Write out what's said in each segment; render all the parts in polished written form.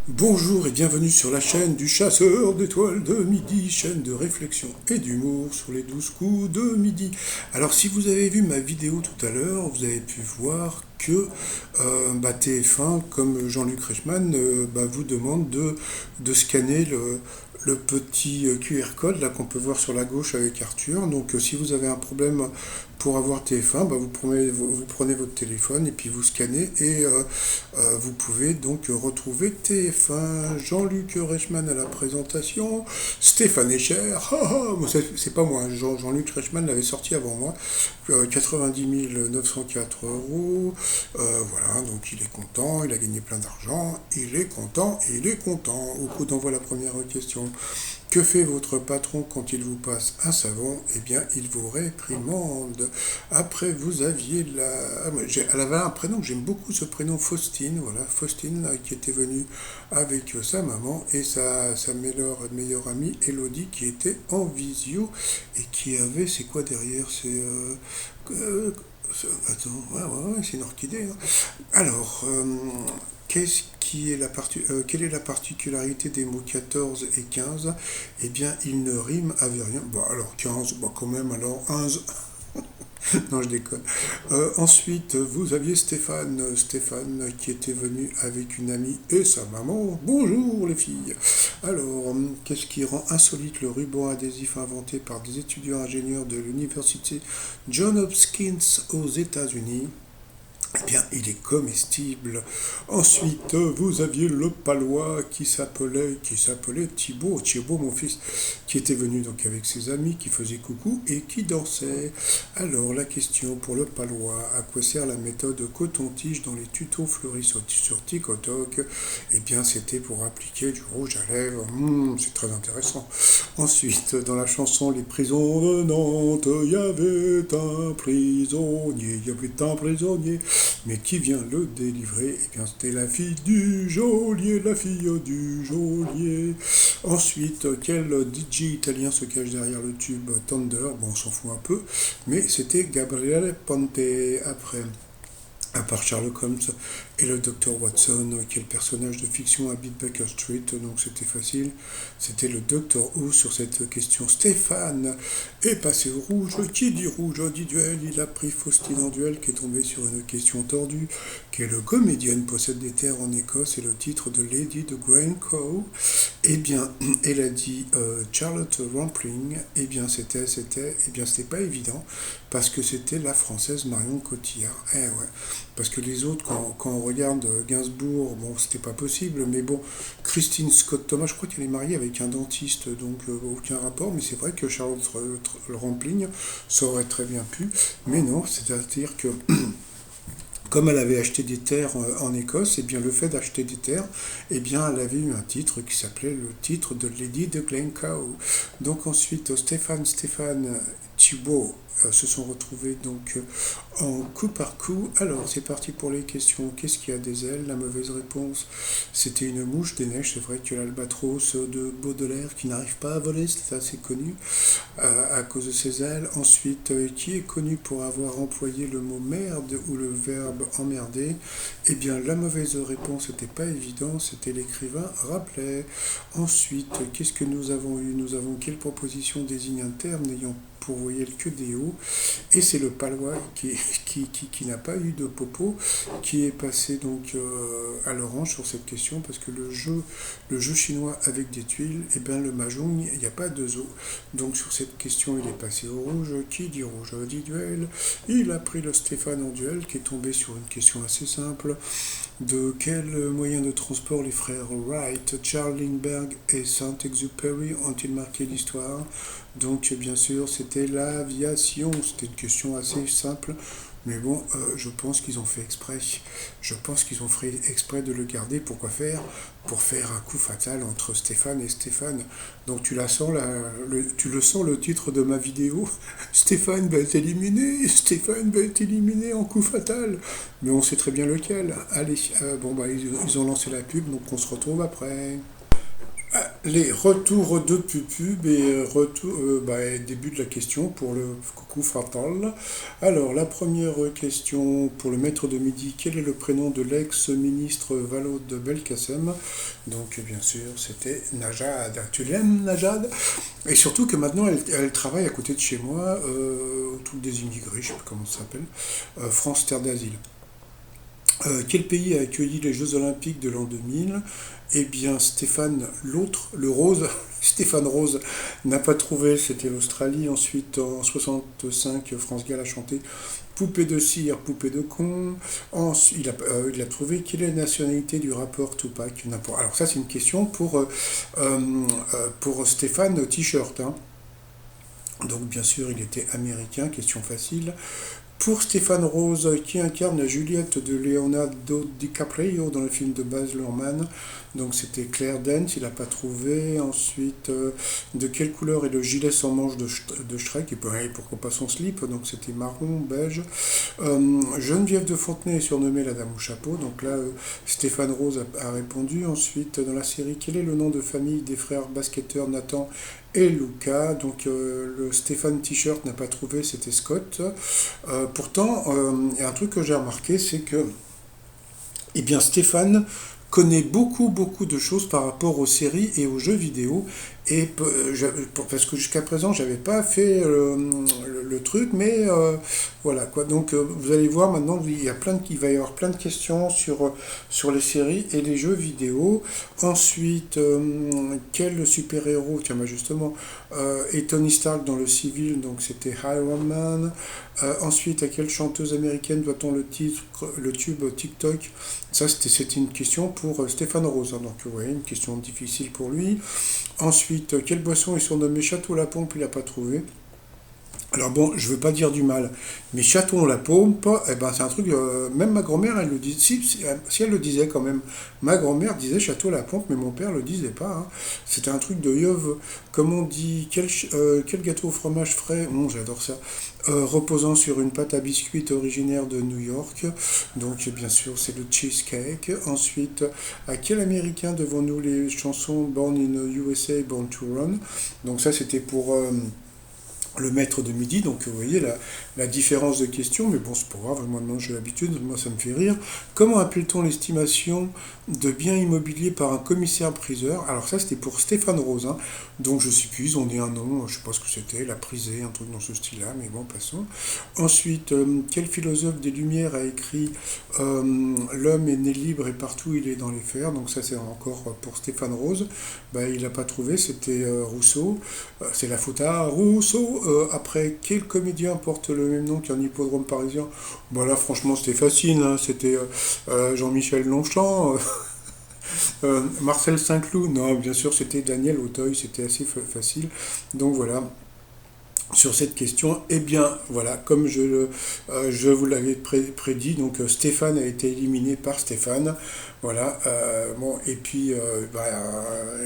Bonjour et bienvenue sur la chaîne du chasseur d'étoiles de midi, chaîne de réflexion et d'humour sur les 12 coups de midi. Alors si vous avez vu ma vidéo tout à l'heure, vous avez pu voir que TF1, comme Jean-Luc Reichmann, vous demande de scanner le petit QR code là qu'on peut voir sur la gauche avec Arthur. Donc si vous avez un problème pour avoir TF1, vous prenez votre téléphone et puis vous scannez et vous pouvez donc retrouver TF1. Jean-Luc Reichmann à la présentation, Stéphane Echer, c'est pas moi, Jean-Luc Reichmann l'avait sorti avant moi, 90 904 euros, voilà, donc il est content, il a gagné plein d'argent, il est content, il est content. Au coup d'envoi la première question. Que fait votre patron quand il vous passe un savon? Eh bien, il vous réprimande. Après, vous aviez elle avait un prénom que j'aime beaucoup, ce prénom Faustine, voilà, Faustine, là, qui était venue avec sa maman et sa meilleure amie Elodie, qui était en visio et qui avait, c'est quoi derrière? Euh, Attends, c'est une orchidée, hein. Alors, quelle est la particularité des mots 14 et 15? Eh bien, ils ne riment avec rien. Bon, alors 15, quand même, alors 11. Non, je déconne. Ensuite, vous aviez Stéphane qui était venu avec une amie et sa maman. Bonjour les filles. Alors, qu'est-ce qui rend insolite le ruban adhésif inventé par des étudiants ingénieurs de l'université Johns Hopkins aux États-Unis? Eh bien, il est comestible. Ensuite, vous aviez le palois qui s'appelait Thibaut, mon fils, qui était venu donc avec ses amis, qui faisait coucou et qui dansait. Alors, la question pour le palois, à quoi sert la méthode coton-tige dans les tutos fleuris sur TikTok? Eh bien, c'était pour appliquer du rouge à lèvres. C'est très intéressant. Ensuite, dans la chanson Les prisons de Nantes, il y avait un prisonnier. Mais qui vient le délivrer? Eh bien, c'était la fille du geôlier, la fille du geôlier. Ensuite, quel DJ italien se cache derrière le tube Thunder? Bon, on s'en fout un peu, mais c'était Gabriele Ponte. Après, à part Sherlock Holmes et le docteur Watson, qui est le personnage de fiction à Baker Street, donc c'était facile. C'était le docteur Who sur cette question. Stéphane est passé au rouge. Qui dit rouge dit duel. Il a pris Faustine en duel, qui est tombé sur une question tordue. Quelle comédienne possède des terres en Écosse? Et le titre de Lady de Glencoe. Eh bien, elle a dit Charlotte Rampling. C'était pas évident parce que c'était la française Marion Cotillard. Eh ouais. Parce que les autres, quand on regarde Gainsbourg, bon, c'était pas possible, mais bon, Christine Scott Thomas, je crois qu'elle est mariée avec un dentiste, donc aucun rapport, mais c'est vrai que Charlotte Rampling, ça aurait très bien pu, mais non, c'est-à-dire que comme elle avait acheté des terres en Écosse, et bien le fait d'acheter des terres, et bien elle avait eu un titre qui s'appelait le titre de Lady de Glencoe. Donc ensuite Stéphane Thibault se sont retrouvés donc en coup par coup. Alors c'est parti pour les questions. Qu'est-ce qui a des ailes? La mauvaise réponse, c'était une mouche des neiges. C'est vrai que l'albatros de Baudelaire qui n'arrive pas à voler, c'est assez connu à cause de ses ailes. Ensuite, qui est connu pour avoir employé le mot merde ou le verbe emmerder? Eh bien, la mauvaise réponse n'était pas évident, c'était l'écrivain Rabelais. Ensuite, qu'est-ce que nous avons eu? Nous avons quelle proposition désigne un terme n'ayant pour voyelle que des hauts? Et c'est le palois qui n'a pas eu de popo, qui est passé donc à l'orange sur cette question, parce que le jeu chinois avec des tuiles, et bien le mahjong, il n'y a pas de zo. Donc sur cette question, il est passé au rouge. Qui dit rouge dit duel. Il a pris le Stéphane en duel, qui est tombé sur une question assez simple. De quel moyen de transport les frères Wright, Charles Lindbergh et Saint-Exupéry ont-ils marqué l'histoire? Donc bien sûr, c'était l'aviation. C'était une question assez simple. Mais bon, je pense qu'ils ont fait exprès. Je pense qu'ils ont fait exprès de le garder. Pourquoi faire? Pour faire un coup fatal entre Stéphane et Stéphane. Donc tu la sens, tu le sens le titre de ma vidéo. Stéphane va être éliminé. Stéphane va être éliminé en coup fatal. Mais on sait très bien lequel. Allez, ils ont lancé la pub, donc on se retrouve après. Les retours de pupub et début de la question pour le coucou fatal. Alors, la première question pour le maître de midi, quel est le prénom de l'ex-ministre Vallaud de Belkacem? Donc, bien sûr, c'était Najad. Tu l'aimes, Najad? Et surtout que maintenant, elle travaille à côté de chez moi, au truc des immigrés, je sais plus comment ça s'appelle, France Terre d'Asile. Quel pays a accueilli les Jeux Olympiques de l'an 2000? Eh bien, Stéphane, l'autre, le rose, Stéphane Rose, n'a pas trouvé, c'était l'Australie. Ensuite, en 65, France Gall a chanté Poupée de cire, poupée de con. Ensuite, il a trouvé quelle est la nationalité du rappeur Tupac. Alors ça, c'est une question pour Stéphane T-shirt, hein. Donc bien sûr, il était américain, question facile. Pour Stéphane Rose, qui incarne Juliette de Leonardo DiCaprio dans le film de Baz Luhrmann, donc c'était Claire Danes, il n'a pas trouvé. Ensuite, de quelle couleur est le gilet sans manche de Shrek? Et pourquoi pas son slip? Donc c'était marron, beige. Geneviève de Fontenay est surnommée la Dame au chapeau, donc là Stéphane Rose a répondu. Ensuite, dans la série, quel est le nom de famille des frères basketteurs Nathan et Luca? Donc le Stéphane T-shirt n'a pas trouvé, c'était Scott. Pourtant, il y a un truc que j'ai remarqué, c'est que eh bien, Stéphane connaît beaucoup de choses par rapport aux séries et aux jeux vidéo. Et parce que jusqu'à présent, j'avais pas fait le truc, mais voilà quoi. Donc vous allez voir maintenant, il va y avoir plein de questions sur les séries et les jeux vidéo. Ensuite, quel super-héros, tiens bah justement, est Tony Stark dans le civil, donc c'était Iron Man. Ensuite, à quelle chanteuse américaine doit-on le tube TikTok? Ça, c'était une question pour Stéphane Rose, hein, donc vous voyez, une question difficile pour lui. Ensuite, quelle boisson est surnommée Château La Pompe? Il n'a pas trouvé. Alors bon, je veux pas dire du mal, mais Château la Pompe, eh ben c'est un truc, même ma grand-mère, elle le dit, si elle le disait quand même, ma grand-mère disait Château la Pompe, mais mon père le disait pas, hein. C'était un truc de yeuve, comme on dit, quel gâteau au fromage frais, j'adore ça, reposant sur une pâte à biscuits originaire de New York, donc bien sûr c'est le cheesecake. Ensuite, à quel américain devons-nous les chansons Born in USA, Born to Run? Donc ça c'était pour le maître de midi, donc vous voyez la différence de question, mais bon c'est pas grave, moi maintenant j'ai l'habitude, moi ça me fait rire. Comment appelle-t-on l'estimation de biens immobiliers par un commissaire-priseur? Alors ça c'était pour Stéphane Rose, hein. Donc je sais plus, ils ont dit un nom, je sais pas ce que c'était, la prisée, un truc dans ce style-là, mais bon passons. Ensuite, quel philosophe des Lumières a écrit L'homme est né libre et partout il est dans les fers? Donc ça c'est encore pour Stéphane Rose, bah, il n'a pas trouvé, c'était Rousseau. C'est la faute à Rousseau. Après, quel comédien porte le même nom qu'un hippodrome parisien? Bon là, franchement, c'était facile, hein. C'était Jean-Michel Longchamp, Marcel Saint-Cloud. Non, bien sûr, c'était Daniel Auteuil. C'était assez facile. Donc voilà. Sur cette question, eh bien voilà, comme je vous l'avais prédit, donc Stéphane a été éliminé par Stéphane, voilà, bon, et puis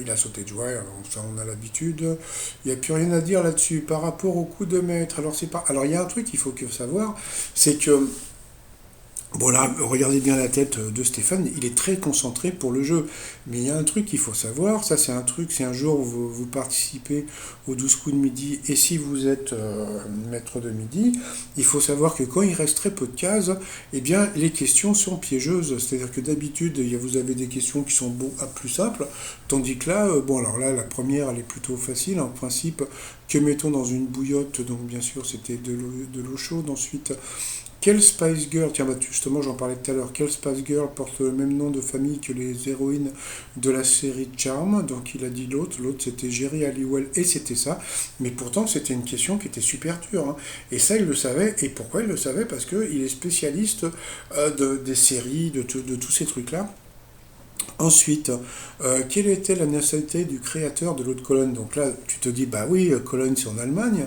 il a sauté de joie, alors, ça on a l'habitude, il n'y a plus rien à dire là-dessus. Par rapport au coup de maître, alors il y a un truc qu'il faut savoir, c'est que bon là, regardez bien la tête de Stéphane, il est très concentré pour le jeu. Mais il y a un truc qu'il faut savoir, ça c'est un jour où vous participez au 12 coups de midi, et si vous êtes maître de midi, il faut savoir que quand il reste très peu de cases, eh bien les questions sont piégeuses. C'est-à-dire que d'habitude, vous avez des questions qui sont plus simples, tandis que là, bon alors là, la première elle est plutôt facile, en principe, que mettons dans une bouillotte, donc bien sûr c'était de l'eau chaude, ensuite quelle Spice Girl, tiens bah, justement j'en parlais tout à l'heure, quelle Spice Girl porte le même nom de famille que les héroïnes de la série Charm? Donc il a dit l'autre c'était Jerry Halliwell et c'était ça, mais pourtant c'était une question qui était super dure, hein. Et ça il le savait, et pourquoi il le savait? Parce qu'il est spécialiste des séries, de tous ces trucs-là. Ensuite, quelle était la nationalité du créateur de l'eau de Cologne? Donc là, tu te dis, bah oui, Cologne c'est en Allemagne.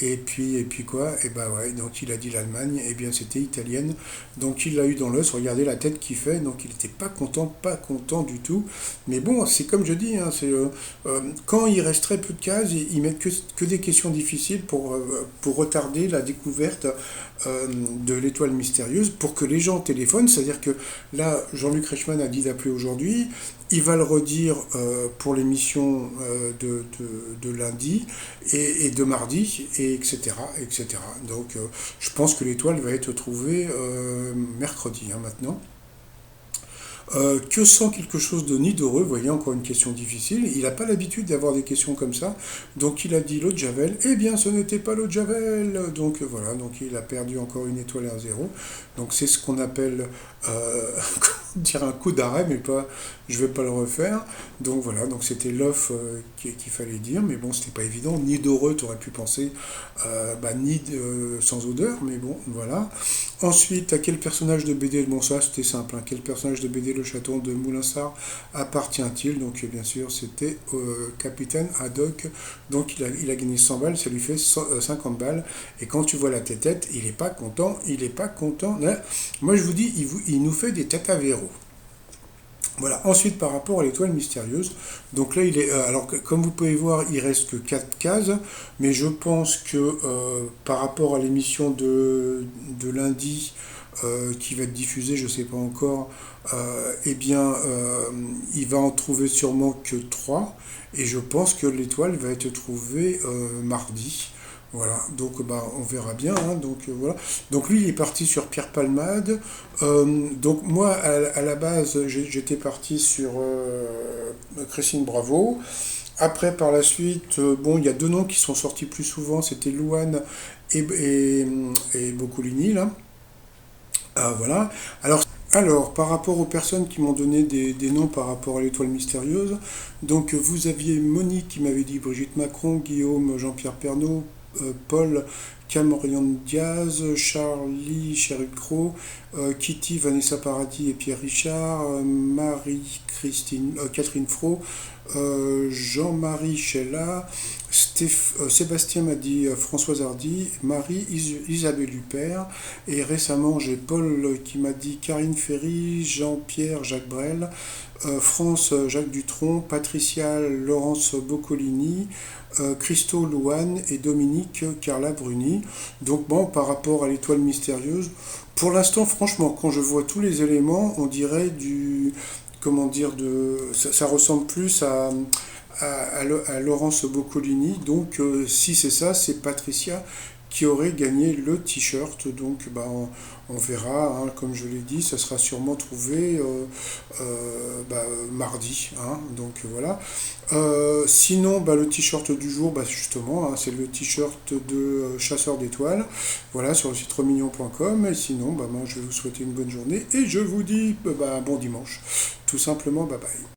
Et puis quoi? Et bah ouais, donc il a dit l'Allemagne, et bien c'était italienne. Donc il l'a eu dans l'os, regardez la tête qu'il fait, donc il n'était pas content du tout. Mais bon, c'est comme je dis, hein, quand il reste très peu de cases, ils mettent que des questions difficiles pour retarder la découverte de l'étoile mystérieuse, pour que les gens téléphonent. C'est-à-dire que là, Jean-Luc Reichmann Brinkman a dit d'appeler aujourd'hui. Il va le redire pour l'émission de lundi et de mardi, et etc., etc. Donc je pense que l'étoile va être trouvée mercredi hein, maintenant. Que sent quelque chose de Nidoreux? Vous voyez, encore une question difficile. Il n'a pas l'habitude d'avoir des questions comme ça. Donc il a dit l'eau de Javel. Eh bien, ce n'était pas l'eau de Javel. Donc voilà, donc il a perdu encore une étoile et un zéro. Donc c'est ce qu'on appelle comment dire un coup d'arrêt, mais pas, je vais pas le refaire. Donc voilà, donc c'était l'off qu'il fallait dire, mais bon, c'était pas évident. Nidoreux, tu aurais pu penser nid sans odeur, mais bon, voilà. Ensuite, à quel personnage de BD, bon ça c'était simple, hein, quel personnage de BD le château de Moulinsart appartient-il? Donc bien sûr c'était Capitaine Haddock, donc il a gagné 100 balles, ça lui fait 50 balles, et quand tu vois la tête, il est pas content, il est pas content. Là, moi je vous dis, il nous fait des têtes à verrou. Voilà. Ensuite, par rapport à l'étoile mystérieuse, donc là, il est, alors comme vous pouvez voir, il reste que 4 cases, mais je pense que par rapport à l'émission de lundi qui va être diffusée, je ne sais pas encore, eh bien, il va en trouver sûrement que 3, et je pense que l'étoile va être trouvée mardi. Voilà, donc bah, on verra bien. Hein, donc voilà. Donc lui, il est parti sur Pierre Palmade. Donc moi, à la base, j'étais parti sur Christine Bravo. Après, par la suite, bon, il y a deux noms qui sont sortis plus souvent. C'était Louane et Boccolini, là. Voilà. Alors, par rapport aux personnes qui m'ont donné des noms par rapport à l'étoile mystérieuse, donc vous aviez Monique qui m'avait dit Brigitte Macron, Guillaume, Jean-Pierre Pernaut, Paul, Cameron Diaz, Charlie Chericro, Kitty, Vanessa Paradis et Pierre Richard, Marie-Christine, Catherine Fro, Jean-Marie Chella, Sébastien m'a dit Françoise Hardy, Marie Isabelle Huppert, et récemment j'ai Paul qui m'a dit Karine Ferry, Jean-Pierre Jacques Brel, France Jacques Dutronc, Patricia Laurence Boccolini, Christo Louane et Dominique Carla Bruni. Donc bon, par rapport à l'étoile mystérieuse, pour l'instant, franchement, quand je vois tous les éléments, on dirait du, comment dire, ça ressemble plus à Laurence Boccolini. Donc si c'est ça, c'est Patricia qui aurait gagné le t-shirt. Donc bah, on verra, hein, comme je l'ai dit, ça sera sûrement trouvé mardi. Hein, donc voilà. Sinon, bah, le t-shirt du jour, bah, justement, hein, c'est le t-shirt de Chasseur d'étoiles. Voilà, sur le site remignon.com. Et sinon, bah, moi, je vais vous souhaiter une bonne journée et je vous dis bon dimanche. Tout simplement, bye bye.